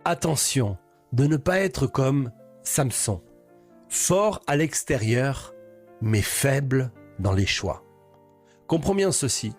Attention de ne pas être comme Samson, fort à l'extérieur, mais faible dans les choix. Comprends bien ceci.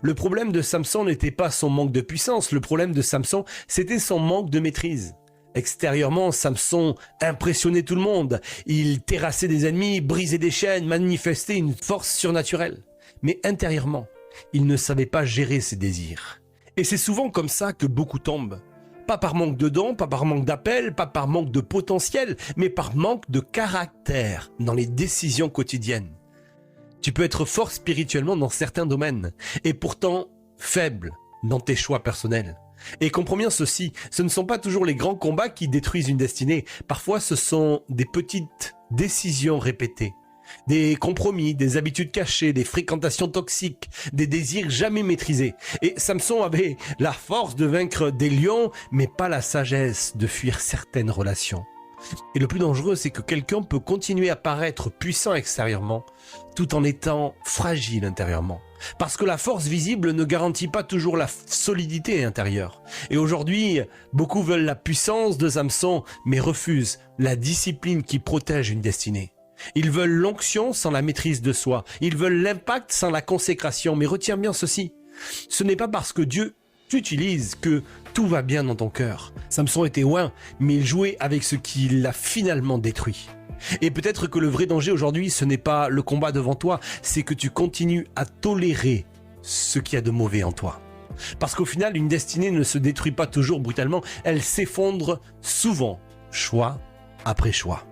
Le problème de Samson n'était pas son manque de puissance, le problème de Samson, c'était son manque de maîtrise. Extérieurement, Samson impressionnait tout le monde. Il terrassait des ennemis, brisait des chaînes, manifestait une force surnaturelle. Mais intérieurement, il ne savait pas gérer ses désirs. Et c'est souvent comme ça que beaucoup tombent. Pas par manque de dons, pas par manque d'appel, pas par manque de potentiel, mais par manque de caractère dans les décisions quotidiennes. Tu peux être fort spirituellement dans certains domaines, et pourtant faible dans tes choix personnels. Et comprends bien ceci, ce ne sont pas toujours les grands combats qui détruisent une destinée. Parfois, ce sont des petites décisions répétées, des compromis, des habitudes cachées, des fréquentations toxiques, des désirs jamais maîtrisés. Et Samson avait la force de vaincre des lions, mais pas la sagesse de fuir certaines relations. Et le plus dangereux, c'est que quelqu'un peut continuer à paraître puissant extérieurement, tout en étant fragile intérieurement. Parce que la force visible ne garantit pas toujours la solidité intérieure. Et aujourd'hui, beaucoup veulent la puissance de Samson, mais refusent la discipline qui protège une destinée. Ils veulent l'onction sans la maîtrise de soi. Ils veulent l'impact sans la consécration. Mais retiens bien ceci. Ce n'est pas parce que Dieu t'utilise que tout va bien dans ton cœur. Samson était loin, mais il jouait avec ce qui l'a finalement détruit. Et peut-être que le vrai danger aujourd'hui, ce n'est pas le combat devant toi, c'est que tu continues à tolérer ce qu'il y a de mauvais en toi. Parce qu'au final, une destinée ne se détruit pas toujours brutalement, elle s'effondre souvent, choix après choix.